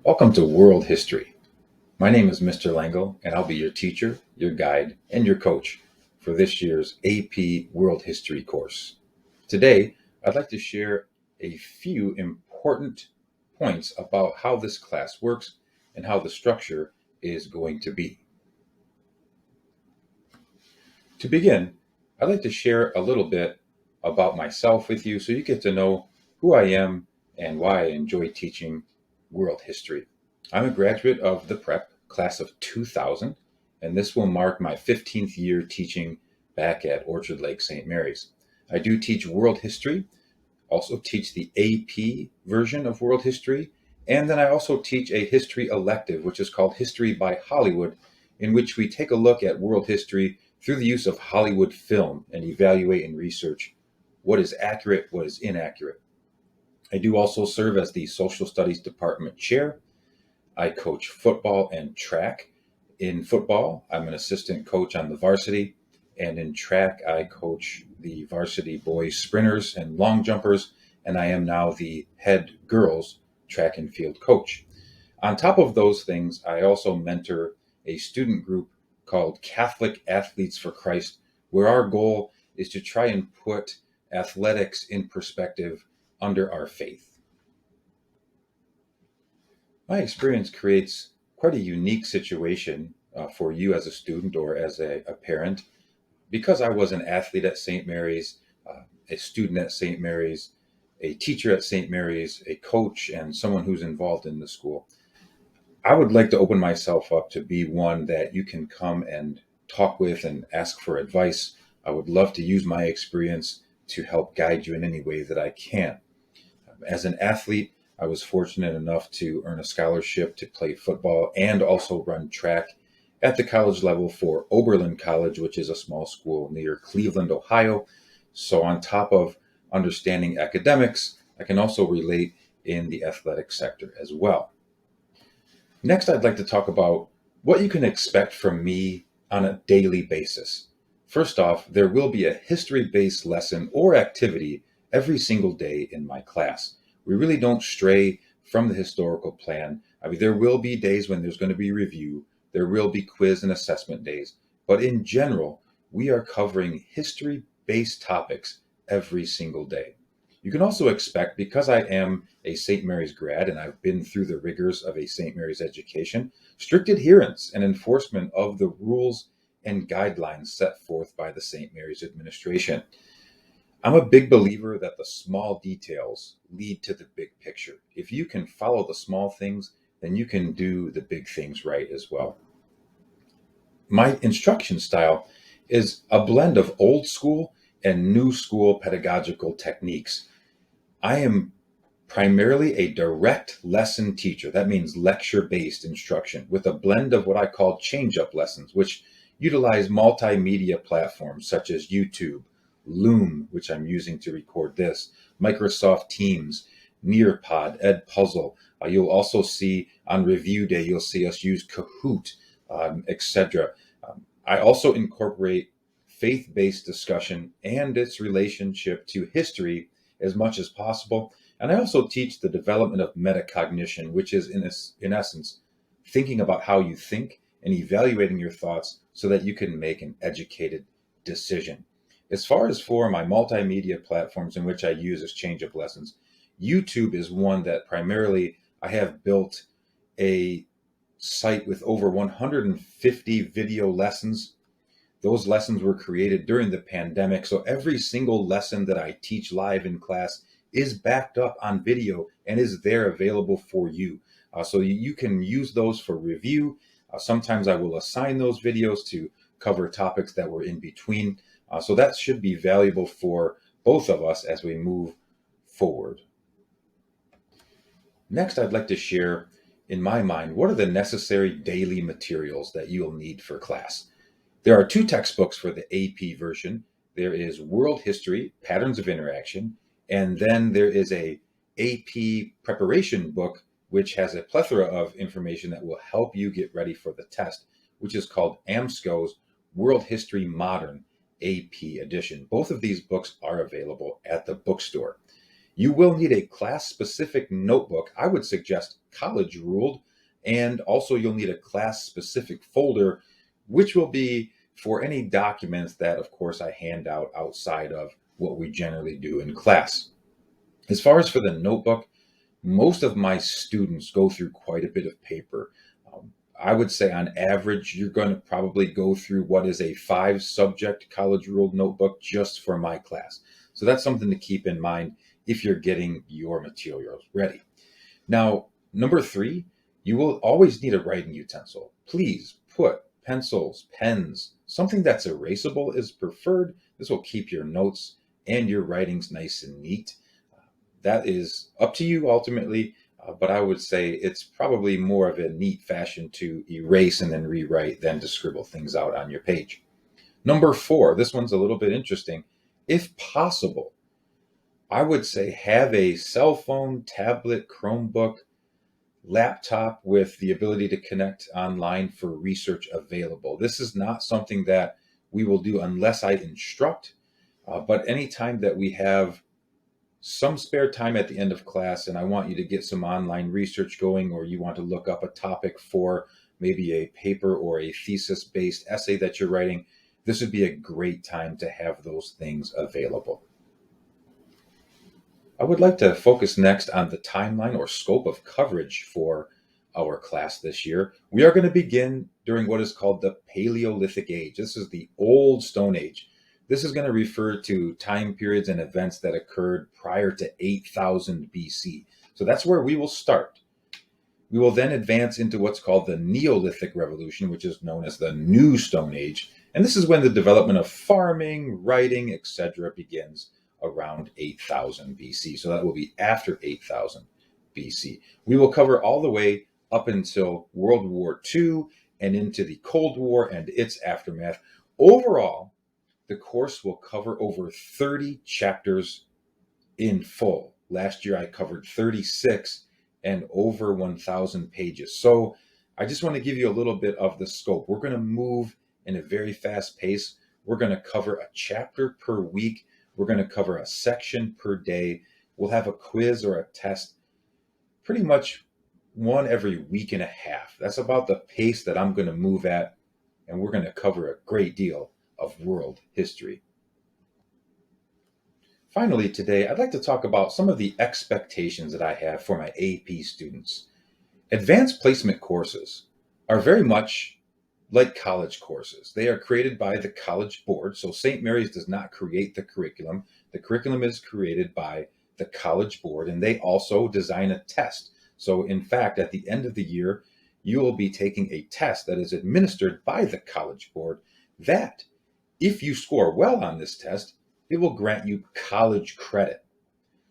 Welcome to World History. My name is Mr. Lango, and I'll be your teacher, your guide, and your coach for this year's AP World History course. Today, I'd like to share a few important points about how this class works and how the structure is going to be. To begin, I'd like to share a little bit about myself with you so you get to know who I am and why I enjoy teaching world history. I'm a graduate of the prep class of 2000, and this will mark my 15th year teaching back at Orchard Lake St. Mary's. I do teach world history, also teach the AP version of world history, and then I also teach a history elective, which is called History by Hollywood, in which we take a look at world history through the use of Hollywood film and evaluate and research what is accurate, what is inaccurate. I do also serve as the Social Studies Department Chair. I coach football and track. In football, I'm an assistant coach on the varsity, and in track, I coach the varsity boys sprinters and long jumpers, and I am now the head girls track and field coach. On top of those things, I also mentor a student group called Catholic Athletes for Christ, where our goal is to try and put athletics in perspective under our faith. My experience creates quite a unique situation for you as a student or as a parent. Because I was an athlete at St. Mary's, a student at St. Mary's, a teacher at St. Mary's, a coach, and someone who's involved in the school, I would like to open myself up to be one that you can come and talk with and ask for advice. I would love to use my experience to help guide you in any way that I can. As an athlete, I was fortunate enough to earn a scholarship to play football and also run track at the college level for Oberlin College, which is a small school near Cleveland, Ohio. So on top of understanding academics, I can also relate in the athletic sector as well. Next, I'd like to talk about what you can expect from me on a daily basis. First off, there will be a history-based lesson or activity every single day in my class. We really don't stray from the historical plan. I mean, there will be days when there's going to be review, there will be quiz and assessment days, but in general, we are covering history-based topics every single day. You can also expect, because I am a St. Mary's grad and I've been through the rigors of a St. Mary's education, strict adherence and enforcement of the rules and guidelines set forth by the St. Mary's administration. I'm a big believer that the small details lead to the big picture. If you can follow the small things, then you can do the big things right as well. My instruction style is a blend of old school and new school pedagogical techniques. I am primarily a direct lesson teacher. That means lecture-based instruction with a blend of what I call change-up lessons, which utilize multimedia platforms such as YouTube, Loom, which I'm using to record this, Microsoft Teams, Nearpod, Edpuzzle. You'll also see on review day, you'll see us use Kahoot, etc. I also incorporate faith-based discussion and its relationship to history as much as possible. And I also teach the development of metacognition, which is in essence, thinking about how you think and evaluating your thoughts so that you can make an educated decision. As far as for my multimedia platforms in which I use as change-up lessons, YouTube is one that primarily I have built a site with over 150 video lessons. Those lessons were created during the pandemic, so every single lesson that I teach live in class is backed up on video and is there available for you. So you can use those for review. Sometimes I will assign those videos to cover topics that were in between. So that should be valuable for both of us as we move forward. Next, I'd like to share, in my mind, what are the necessary daily materials that you'll need for class. There are two textbooks for the AP version. There is World History, Patterns of Interaction, and then there is a AP preparation book, which has a plethora of information that will help you get ready for the test, which is called AMSCO's World History Modern AP edition. Both of these books are available at the bookstore. You will need a class-specific notebook. I would suggest college ruled, and also you'll need a class-specific folder, which will be for any documents that, of course, I hand out outside of what we generally do in class. As far as for the notebook, most of my students go through quite a bit of paper. I would say on average, you're going to probably go through what is a 5 subject college ruled notebook just for my class. So that's something to keep in mind if you're getting your materials ready. Now, number 3, you will always need a writing utensil. Please put pencils, pens, something that's erasable is preferred. This will keep your notes and your writings nice and neat. That is up to you ultimately, but I would say it's probably more of a neat fashion to erase and then rewrite than to scribble things out on your page. Number 4, this one's a little bit interesting. If possible, I would say have a cell phone, tablet, Chromebook, laptop with the ability to connect online for research available. This is not something that we will do unless I instruct, but anytime that we have some spare time at the end of class and I want you to get some online research going, or you want to look up a topic for maybe a paper or a thesis-based essay that you're writing, this would be a great time to have those things available. I would like to focus next on the timeline or scope of coverage for our class this year. We are going to begin during what is called the Paleolithic Age. This is the Old Stone Age. This is going to refer to time periods and events that occurred prior to 8000 BC. So that's where we will start. We will then advance into what's called the Neolithic Revolution, which is known as the New Stone Age. And this is when the development of farming, writing, etc. begins around 8000 BC. So that will be after 8000 BC. We will cover all the way up until World War II and into the Cold War and its aftermath. Overall, the course will cover over 30 chapters in full. Last year I covered 36 and over 1,000 pages. So I just want to give you a little bit of the scope. We're going to move in a very fast pace. We're going to cover a chapter per week. We're going to cover a section per day. We'll have a quiz or a test pretty much one every week and a half. That's about the pace that I'm going to move at, and we're going to cover a great deal of world history. Finally, today, I'd like to talk about some of the expectations that I have for my AP students. Advanced placement courses are very much like college courses. They are created by the College Board. So St. Mary's does not create the curriculum. The curriculum is created by the College Board, and they also design a test. So in fact, at the end of the year, you will be taking a test that is administered by the College Board that, if you score well on this test, it will grant you college credit.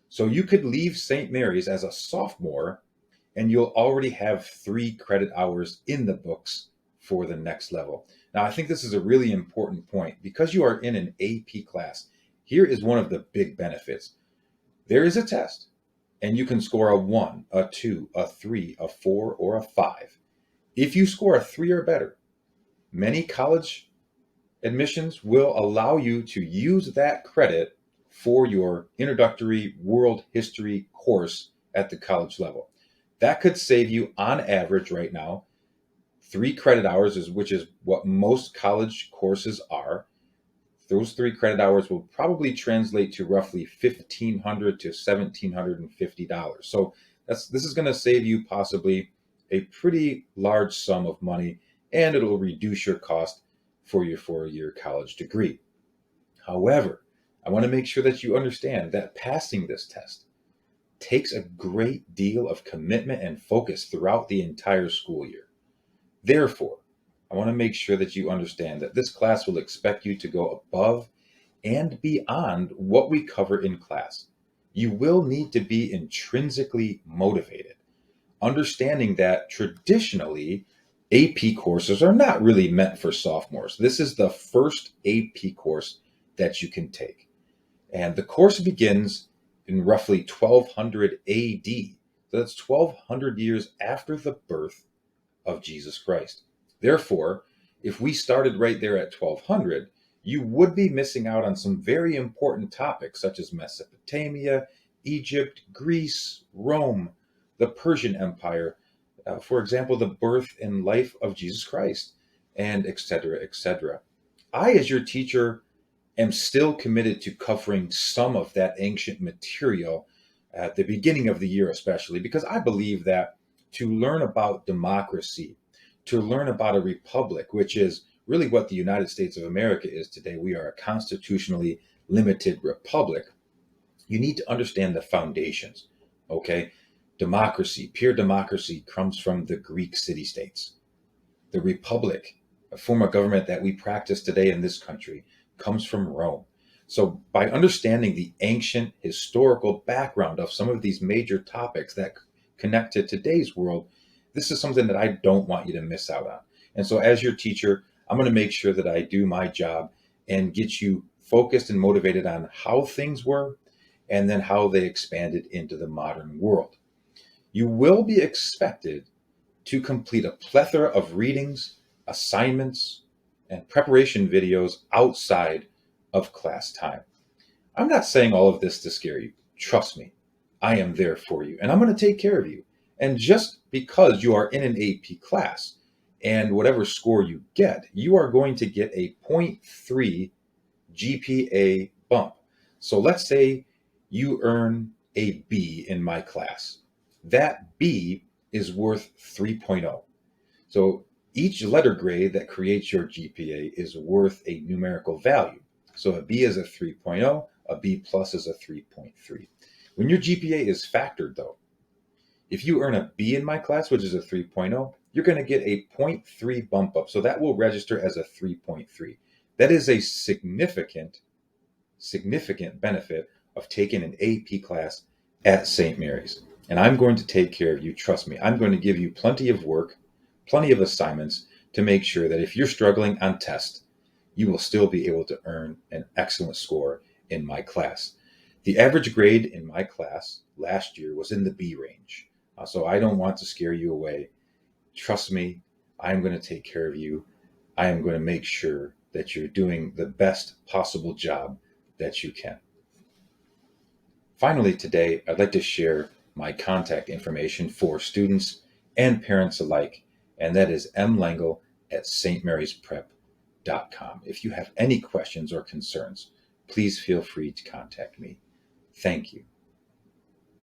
So you could leave St. Mary's as a sophomore and you'll already have 3 credit hours in the books for the next level. Now, I think this is a really important point. Because you are in an AP class, here is one of the big benefits. There is a test, and you can score a 1, a 2, a 3, a 4, or a 5. If you score a 3 or better, many college admissions will allow you to use that credit for your introductory world history course at the college level. That could save you, on average right now, 3 credit hours, which is what most college courses are. Those 3 credit hours will probably translate to roughly $1,500 to $1,750. So this is going to save you possibly a pretty large sum of money, and it will reduce your cost for your 4-year college degree. However, I want to make sure that you understand that passing this test takes a great deal of commitment and focus throughout the entire school year. Therefore, I want to make sure that you understand that this class will expect you to go above and beyond what we cover in class. You will need to be intrinsically motivated, understanding that traditionally AP courses are not really meant for sophomores. This is the first AP course that you can take. And the course begins in roughly 1200 AD. So that's 1200 years after the birth of Jesus Christ. Therefore, if we started right there at 1200, you would be missing out on some very important topics such as Mesopotamia, Egypt, Greece, Rome, the Persian Empire, for example, the birth and life of Jesus Christ, and etc., etc. I, as your teacher, am still committed to covering some of that ancient material at the beginning of the year, especially because I believe that to learn about democracy, to learn about a republic, which is really what the United States of America is today, we are a constitutionally limited republic. You need to understand the foundations, okay? Democracy, pure democracy, comes from the Greek city states. The republic, a form of government that we practice today in this country, comes from Rome. So, by understanding the ancient historical background of some of these major topics that connect to today's world, this is something that I don't want you to miss out on. And so, as your teacher, I'm going to make sure that I do my job and get you focused and motivated on how things were and then how they expanded into the modern world. You will be expected to complete a plethora of readings, assignments, and preparation videos outside of class time. I'm not saying all of this to scare you. Trust me, I am there for you, and I'm going to take care of you. And just because you are in an AP class and whatever score you get, you are going to get a zero point 0.3 GPA bump. So let's say you earn a B in my class. That B is worth 3.0. So each letter grade that creates your GPA is worth a numerical value. So a B is a 3.0, a B plus is a 3.3. When your GPA is factored though, if you earn a B in my class, which is a 3.0, you're going to get a 0.3 bump up. So that will register as a 3.3. That is a significant benefit of taking an AP class at St. Mary's. And I'm going to take care of you. Trust me, I'm going to give you plenty of work, plenty of assignments to make sure that if you're struggling on test, you will still be able to earn an excellent score in my class. The average grade in my class last year was in the B range. So I don't want to scare you away. Trust me, I'm going to take care of you. I am going to make sure that you're doing the best possible job that you can. Finally, today, I'd like to share my contact information for students and parents alike, and that is mlangle@stmarysprep.com. If you have any questions or concerns, please feel free to contact me. Thank you.